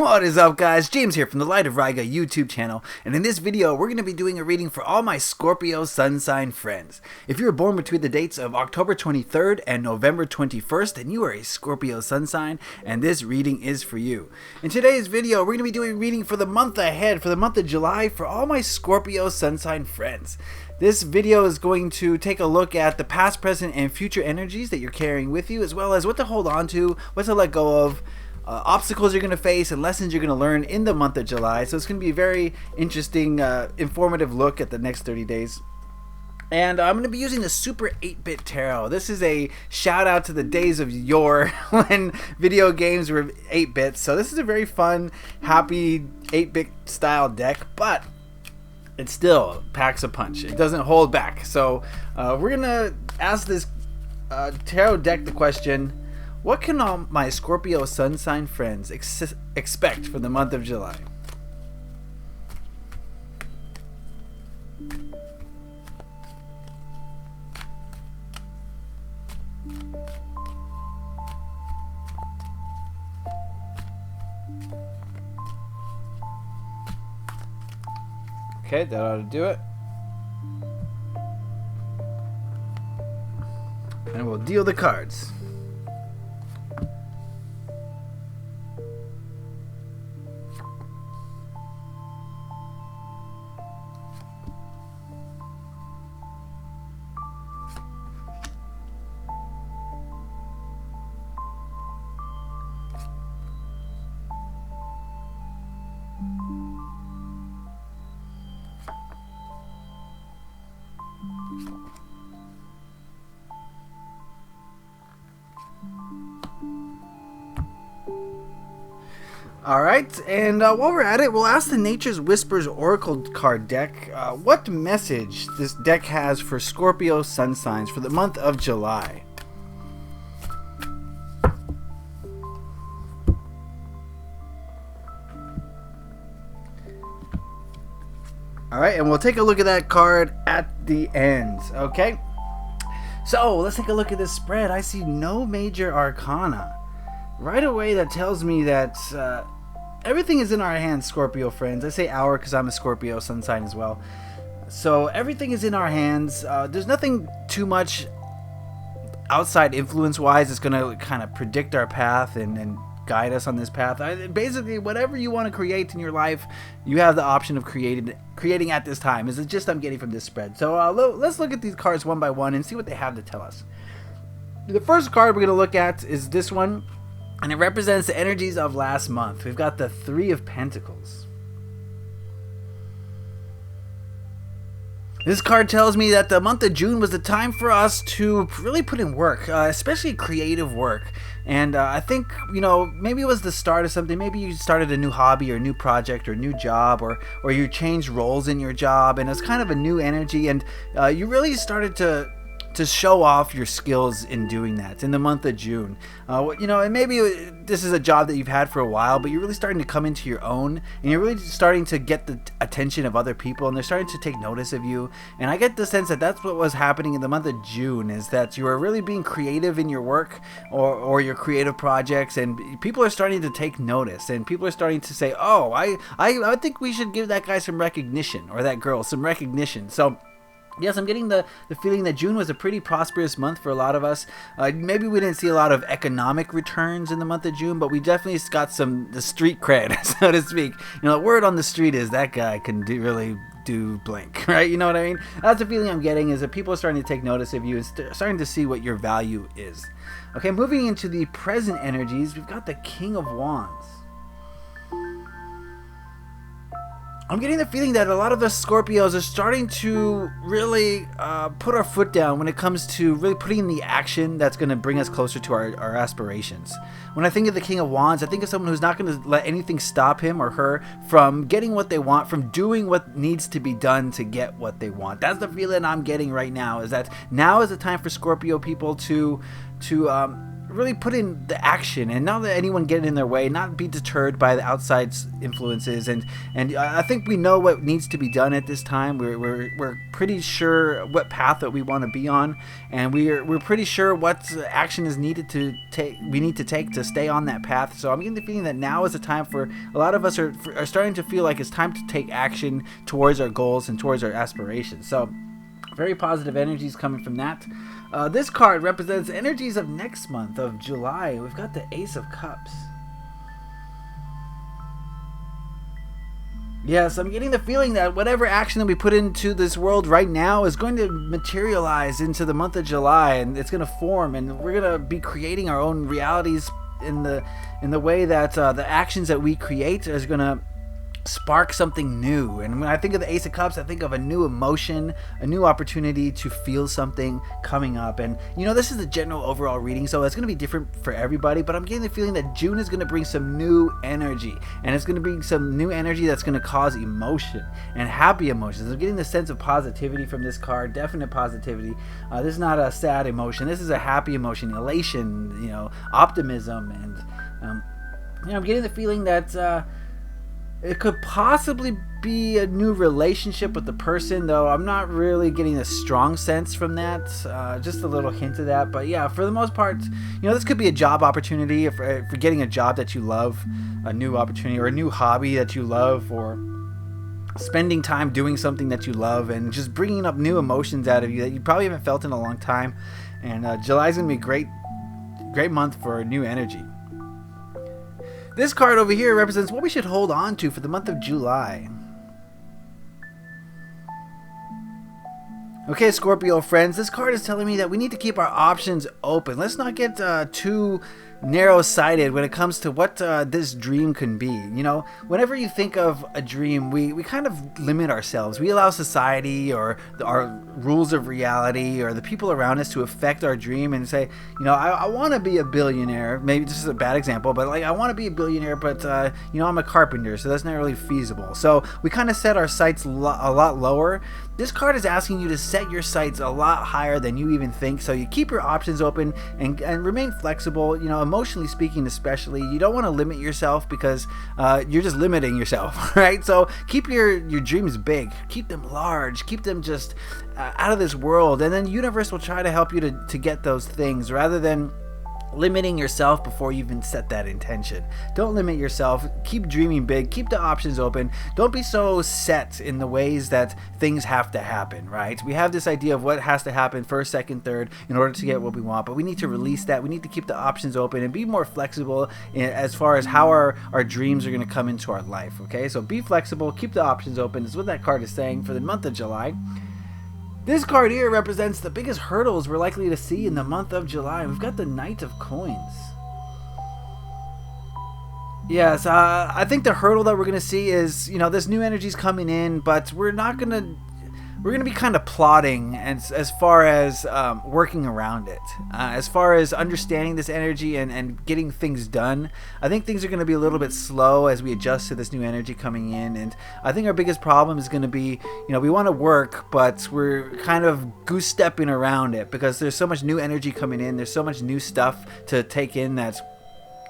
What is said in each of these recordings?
What is up, guys? James here from the Light of Raiga YouTube channel, and in this video we're going to be doing a reading for all my Scorpio sun sign friends. If you were born between the dates of October 23rd and November 21st, then you are a Scorpio sun sign, and this reading is for you. In today's video we're going to be doing a reading for the month ahead, for the month of July, for all my Scorpio sun sign friends. This video is going to take a look at the past, present, and future energies that you're carrying with you, as well as what to hold on to, what to let go of, obstacles you're going to face, and lessons you're going to learn in the month of July. So it's going to be a very interesting, informative look at the next 30 days. And I'm going to be using the Super 8-Bit Tarot. This is a shout out to the days of yore when video games were 8-bit. So this is a very fun, happy 8-bit style deck, but it still packs a punch. It doesn't hold back. So we're going to ask this tarot deck the question: what can all my Scorpio sun sign friends expect for the month of July? Okay, that ought to do it. And we'll deal the cards. Alright, and while we're at it, we'll ask the Nature's Whispers Oracle card deck what message this deck has for Scorpio sun signs for the month of July. Alright, and we'll take a look at that card at the end, okay? So, let's take a look at this spread. I see no major arcana. Right away, that tells me that everything is in our hands, Scorpio friends. I say our because I'm a Scorpio sun sign as well. So everything is in our hands. There's nothing too much outside influence-wise that's going to kind of predict our path and guide us on this path. Basically, whatever you want to create in your life, you have the option of creating at this time. Is it just I'm getting from this spread? So let's look at these cards one by one and see what they have to tell us. The first card we're going to look at is this one, and it represents the energies of last month. We've got the Three of Pentacles. This card tells me that the month of June was the time for us to really put in work, especially creative work. And I think, you know, maybe it was the start of something. Maybe you started a new hobby or a new project or a new job, or you changed roles in your job, and it was kind of a new energy, and you really started to show off your skills in doing that in the month of June. You know, and maybe this is a job that you've had for a while, but you're really starting to come into your own, and you're really starting to get the attention of other people, and they're starting to take notice of you. And I get the sense that that's what was happening in the month of June, is that you were really being creative in your work or your creative projects, and people are starting to take notice, and people are starting to say, oh, I think we should give that guy some recognition, or that girl some recognition. So yes, I'm getting the feeling that June was a pretty prosperous month for a lot of us. Maybe we didn't see a lot of economic returns in the month of June, but we definitely got the street cred, so to speak. You know, the word on the street is that guy can really do blank, right? You know what I mean? That's the feeling I'm getting, is that people are starting to take notice of you and starting to see what your value is. Okay, moving into the present energies, we've got the King of Wands. I'm getting the feeling that a lot of us Scorpios are starting to really put our foot down when it comes to really putting in the action that's going to bring us closer to our aspirations. When I think of the King of Wands, I think of someone who's not going to let anything stop him or her from getting what they want, from doing what needs to be done to get what they want. That's the feeling I'm getting right now, is that now is the time for Scorpio people to really put in the action and not let anyone get in their way, not be deterred by the outside influences. And I think we know what needs to be done at this time. We're pretty sure what path that we want to be on, and we're pretty sure what action is needed to take. We need to take to stay on that path. So I'm getting the feeling that now is the time for a lot of us are starting to feel like it's time to take action towards our goals and towards our aspirations. So very positive energies coming from that. This card represents energies of next month of July. We've got the Ace of Cups. Yes, I'm getting the feeling that whatever action that we put into this world right now is going to materialize into the month of July, and it's going to form, and we're going to be creating our own realities in the way that the actions that we create is going to spark something new. And when I think of the Ace of Cups, I think of a new emotion, a new opportunity to feel something coming up. And this is the general overall reading, so it's going to be different for everybody, but I'm getting the feeling that June is going to bring some new energy, and it's going to bring some new energy that's going to cause emotion and happy emotions. I'm getting the sense of positivity from this card, definite positivity. This is not a sad emotion, this is a happy emotion, elation, optimism. And I'm getting the feeling that it could possibly be a new relationship with the person, though I'm not really getting a strong sense from that. Just a little hint of that. But yeah, for the most part, this could be a job opportunity for getting a job that you love, a new opportunity, or a new hobby that you love, or spending time doing something that you love, and just bringing up new emotions out of you that you probably haven't felt in a long time. And July's going to be a great month for new energy. This card over here represents what we should hold on to for the month of July. Okay, Scorpio friends, this card is telling me that we need to keep our options open. Let's not get too narrow-sighted when it comes to what this dream can be. Whenever you think of a dream, we kind of limit ourselves. We allow society or our rules of reality or the people around us to affect our dream and say, I want to be a billionaire. Maybe this is a bad example, but I want to be a billionaire, but I'm a carpenter, so that's not really feasible. So we kind of set our sights a lot lower. This card is asking you to set your sights a lot higher than you even think, so you keep your options open and remain flexible, emotionally speaking especially. You don't want to limit yourself because you're just limiting yourself, right? So keep your dreams big, keep them large, keep them just out of this world, and then the universe will try to help you to get those things rather than limiting yourself before you even set that intention. Don't limit yourself. Keep dreaming big. Keep the options open. Don't be so set in the ways that things have to happen, right? We have this idea of what has to happen first, second, third in order to get what we want, but we need to release that. We need to keep the options open and be more flexible as far as how our dreams are going to come into our life, okay? So be flexible. Keep the options open is what that card is saying for the month of July. This card here represents the biggest hurdles we're likely to see in the month of July. We've got the Knight of Coins. Yes, I think the hurdle that we're going to see is, this new energy's coming in, but we're going to be kind of plodding as far as working around it. As far as understanding this energy and getting things done, I think things are going to be a little bit slow as we adjust to this new energy coming in. And I think our biggest problem is going to be, we want to work, but we're kind of goose stepping around it because there's so much new energy coming in. There's so much new stuff to take in that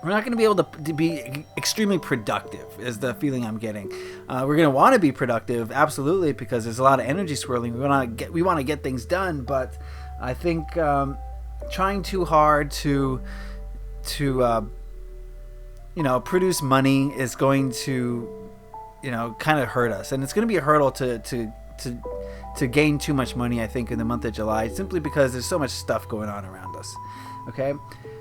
we're not going to be able to be extremely productive is the feeling I'm getting. We're going to want to be productive, absolutely, because there's a lot of energy swirling. We want to get things done, but I think trying too hard to produce money is going to kind of hurt us, and it's going to be a hurdle to gain too much money, I think, in the month of July, simply because there's so much stuff going on around us. Okay.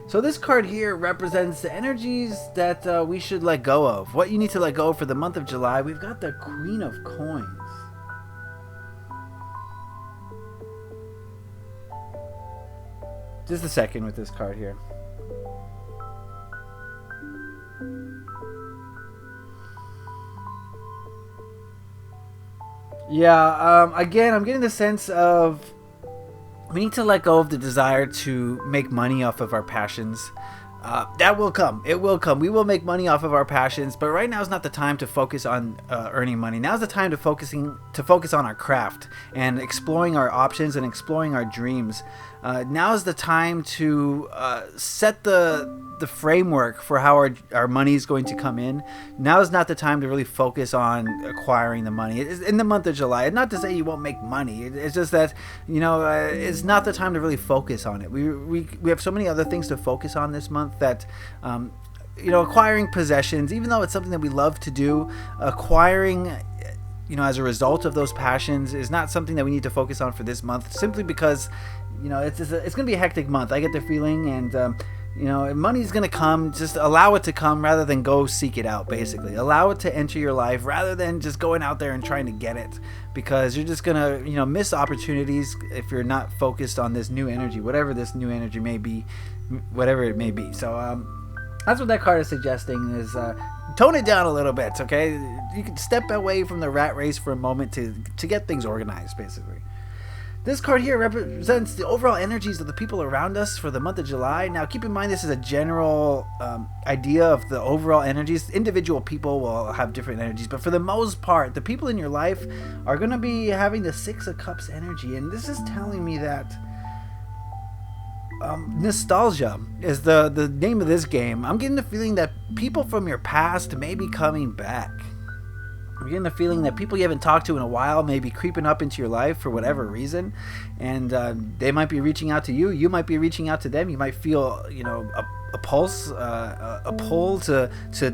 So this card here represents the energies that we should let go of. What you need to let go of for the month of July. We've got the Queen of Coins. Just a second with this card here. Yeah, again, I'm getting the sense of we need to let go of the desire to make money off of our passions. That will come. It will come. We will make money off of our passions, but right now is not the time to focus on earning money. Now's the time to focus on our craft and exploring our options and exploring our dreams. Now is the time to set the framework for how our money is going to come in. Now is not the time to really focus on acquiring the money. It's in the month of July. Not to say you won't make money. It's just that it's not the time to really focus on it. We have so many other things to focus on this month that acquiring possessions, even though it's something that we love to do, acquiring as a result of those passions is not something that we need to focus on for this month, simply because it's going to be a hectic month. I get the feeling, and money's going to come. Just allow it to come rather than go seek it out. Basically, allow it to enter your life rather than just going out there and trying to get it, because you're just going to miss opportunities if you're not focused on this new energy, whatever this new energy may be, whatever it may be. So that's what that card is suggesting, is tone it down a little bit. Okay, you can step away from the rat race for a moment to get things organized. Basically, this card here represents the overall energies of the people around us for the month of July. Now, keep in mind, this is a general idea of the overall energies. Individual people will have different energies, but for the most part, the people in your life are going to be having the Six of Cups energy, and this is telling me that nostalgia is the name of this game. I'm getting the feeling that people from your past may be coming back. I'm getting the feeling that people you haven't talked to in a while may be creeping up into your life for whatever reason, and they might be reaching out to you. You might be reaching out to them. You might feel a pulse, a pull to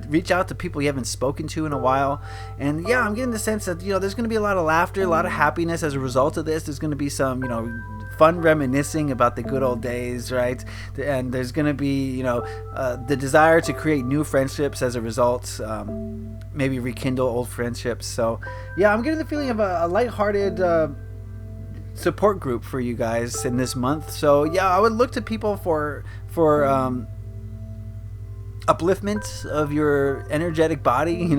reach out to people you haven't spoken to in a while. And yeah, I'm getting the sense that there's going to be a lot of laughter, a lot of happiness as a result of this. There's going to be some fun reminiscing about the good old days, right? And there's going to be the desire to create new friendships as a result, maybe rekindle old friendships. So yeah, I'm getting the feeling of a lighthearted support group for you guys in this month. So yeah, I would look to people for upliftment of your energetic body.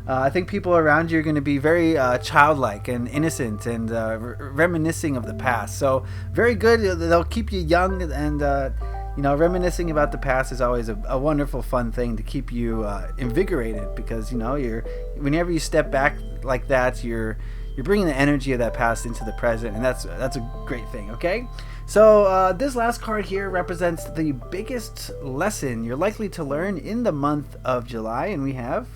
I think people around you are going to be very childlike and innocent and reminiscing of the past. So very good. They'll keep you young, and reminiscing about the past is always a wonderful, fun thing to keep you invigorated, because whenever you step back like that, you're bringing the energy of that past into the present, and that's a great thing. Okay. So this last card here represents the biggest lesson you're likely to learn in the month of July, and we have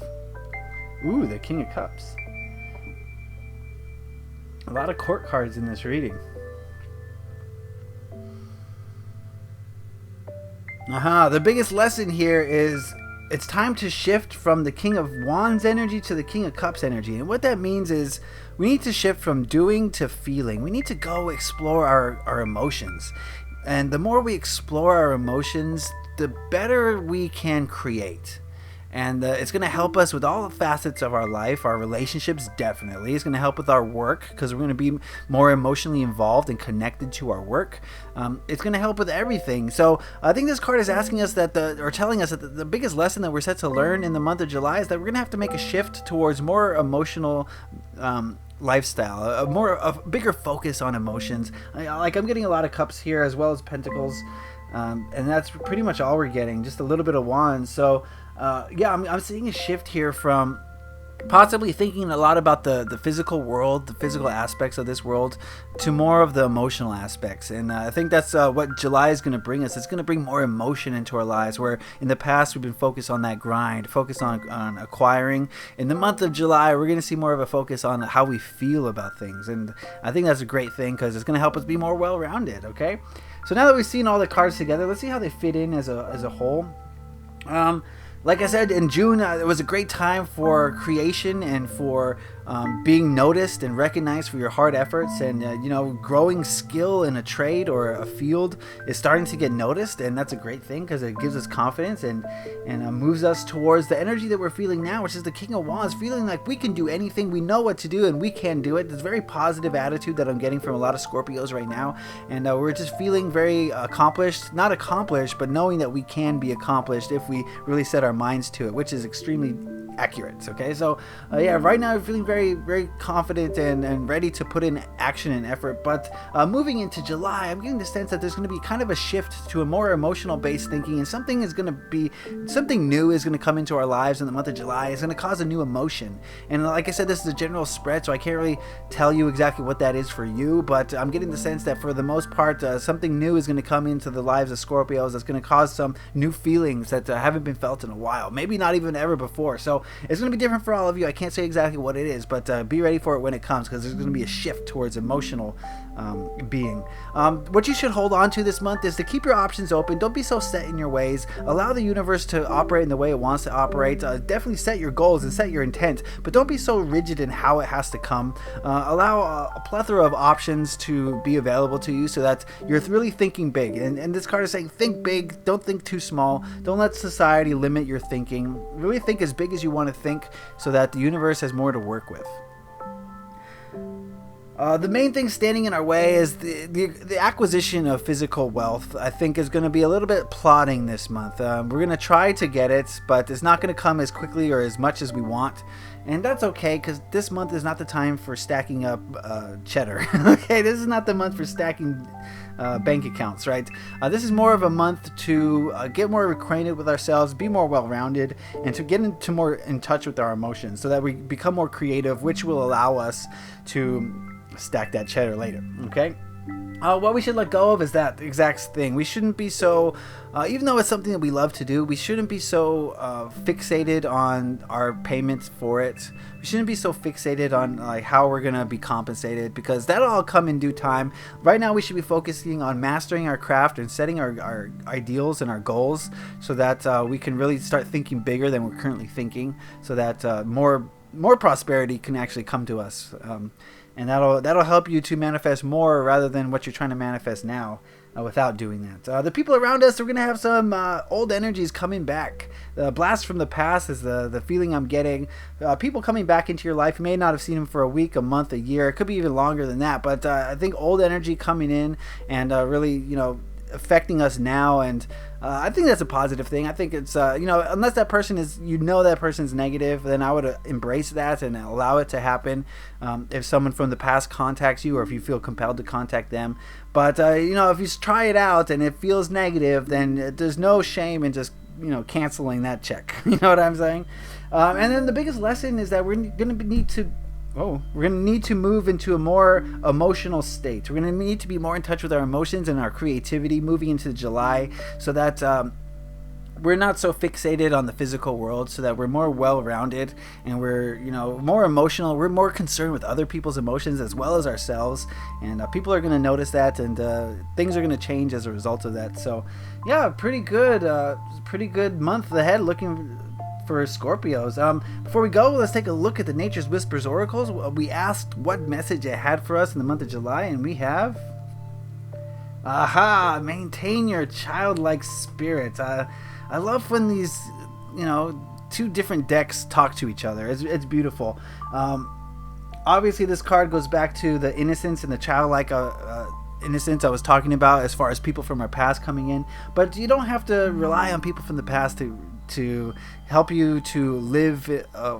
the King of Cups. A lot of court cards in this reading. The biggest lesson here is it's time to shift from the King of Wands energy to the King of Cups energy. And what that means is we need to shift from doing to feeling. We need to go explore our emotions. And the more we explore our emotions, the better we can create. And it's going to help us with all the facets of our life, our relationships definitely. It's going to help with our work, because we're going to be more emotionally involved and connected to our work. It's going to help with everything. So I think this card is asking us telling us that the biggest lesson that we're set to learn in the month of July is that we're going to have to make a shift towards more emotional lifestyle, a bigger focus on emotions. I'm getting a lot of cups here as well as pentacles, and that's pretty much all we're getting, just a little bit of wands. So I'm seeing a shift here from possibly thinking a lot about the physical world, the physical aspects of this world, to more of the emotional aspects. And I think that's what July is going to bring us. It's going to bring more emotion into our lives, where in the past we've been focused on that grind, focused on acquiring. In the month of July, we're going to see more of a focus on how we feel about things. And I think that's a great thing, because it's going to help us be more well-rounded, okay? So now that we've seen all the cards together, let's see how they fit in as a whole. Like I said, in June, it was a great time for creation and for being noticed and recognized for your hard efforts. And, growing skill in a trade or a field is starting to get noticed. And that's a great thing, because it gives us confidence and moves us towards the energy that we're feeling now, which is the King of Wands, feeling like we can do anything. We know what to do and we can do it. This very positive attitude that I'm getting from a lot of Scorpios right now. And we're just feeling very accomplished, not accomplished, but knowing that we can be accomplished if we really set our minds to it, which is extremely accurate. Okay, so yeah, right now I'm feeling very, very confident and ready to put in action and effort. But moving into July, I'm getting the sense that there's going to be kind of a shift to a more emotional based thinking, and something new is going to come into our lives in the month of July. It's going to cause a new emotion. And like I said, this is a general spread, so I can't really tell you exactly what that is for you, but I'm getting the sense that for the most part, something new is going to come into the lives of Scorpios that's going to cause some new feelings that haven't been felt in a while, maybe not even ever before. So it's going to be different for all of you. I can't say exactly what it is, but be ready for it when it comes, because there's going to be a shift towards emotional being. What you should hold on to this month is to keep your options open. Don't be so set in your ways. Allow the universe to operate in the way it wants to operate. Definitely set your goals and set your intent, but don't be so rigid in how it has to come. Allow a plethora of options to be available to you so that you're really thinking big. And this card is saying think big, don't think too small. Don't let society limit your thinking. Really think as big as you want to think so that the universe has more to work with. The main thing standing in our way is the acquisition of physical wealth. I think is going to be a little bit plodding this month. We're going to try to get it, but it's not going to come as quickly or as much as we want. And that's okay, because this month is not the time for stacking up cheddar. Okay, this is not the month for stacking bank accounts, right? This is more of a month to get more acquainted with ourselves, be more well-rounded, and to get into more in touch with our emotions so that we become more creative, which will allow us to stack that cheddar later. Okay, what we should let go of is that exact thing. We shouldn't be so even though it's something that we love to do, we shouldn't be so fixated on our payments for it. We shouldn't be so fixated on like how we're gonna be compensated, because that'll all come in due time. Right now we should be focusing on mastering our craft and setting our ideals and our goals so that we can really start thinking bigger than we're currently thinking, so that more prosperity can actually come to us. And that'll help you to manifest more rather than what you're trying to manifest now without doing that. The people around us, we're going to have some old energies coming back. The blast from the past is the feeling I'm getting. People coming back into your life. You may not have seen them for a week, a month, a year. It could be even longer than that. But I think old energy coming in and really, affecting us now, and I think that's a positive thing. I think it's unless that person is, that person's negative, then I would embrace that and allow it to happen. If someone from the past contacts you, or if you feel compelled to contact them. But if you try it out and it feels negative, then there's no shame in just canceling that check. You know what I'm saying? And then the biggest lesson is that we're going to need to move into a more emotional state. We're going to need to be more in touch with our emotions and our creativity moving into July, so that we're not so fixated on the physical world, so that we're more well-rounded and we're more emotional. We're more concerned with other people's emotions as well as ourselves, and people are going to notice that, and things are going to change as a result of that. So yeah, pretty good month ahead looking for Scorpios. Before we go, let's take a look at the Nature's Whispers Oracles. We asked what message it had for us in the month of July, and we have maintain your childlike spirit. I love when these two different decks talk to each other. It's beautiful. Obviously this card goes back to the innocence and the childlike innocence I was talking about, as far as people from our past coming in, but you don't have to rely on people from the past to help you to live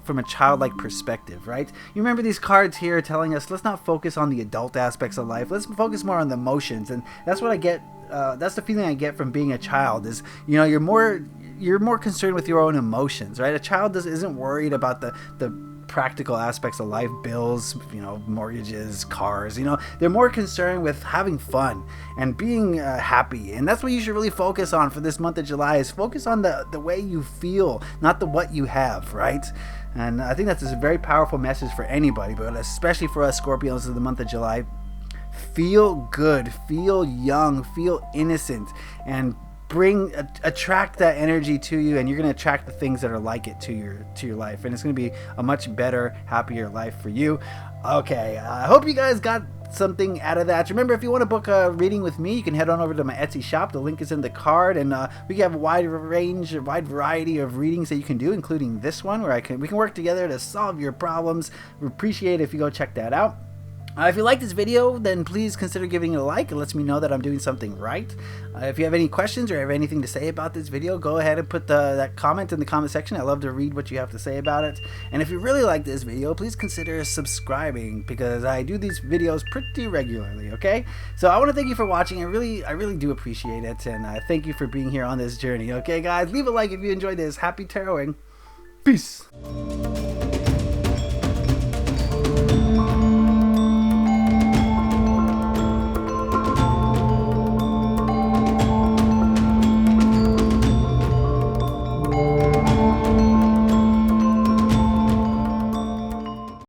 from a childlike perspective, right? You remember these cards here telling us, let's not focus on the adult aspects of life. Let's focus more on the emotions, and that's what I get. That's the feeling I get from being a child. Is you're more concerned with your own emotions, right? A child isn't worried about the practical aspects of life, bills, mortgages, cars. They're more concerned with having fun and being happy, and that's what you should really focus on for this month of July. Is focus on the way you feel, not the what you have, right? And I think that's a very powerful message for anybody, but especially for us Scorpios in the month of July. Feel good, feel young, feel innocent, and attract that energy to you, and you're going to attract the things that are like it to your life, and it's going to be a much better, happier life for you. Okay, I hope you guys got something out of that. Remember, if you want to book a reading with me, you can head on over to my Etsy shop. The link is in the card, and we have a wide variety of readings that you can do, including this one where we can work together to solve your problems. We appreciate it if you go check that out. If you like this video, then please consider giving it a like. It lets me know that I'm doing something right. If you have any questions or have anything to say about this video, go ahead and put that comment in the comment section. I love to read what you have to say about it. And if you really like this video, please consider subscribing, because I do these videos pretty regularly, okay? So I want to thank you for watching. I really do appreciate it, and thank you for being here on this journey, okay, guys? Leave a like if you enjoyed this. Happy taroting. Peace.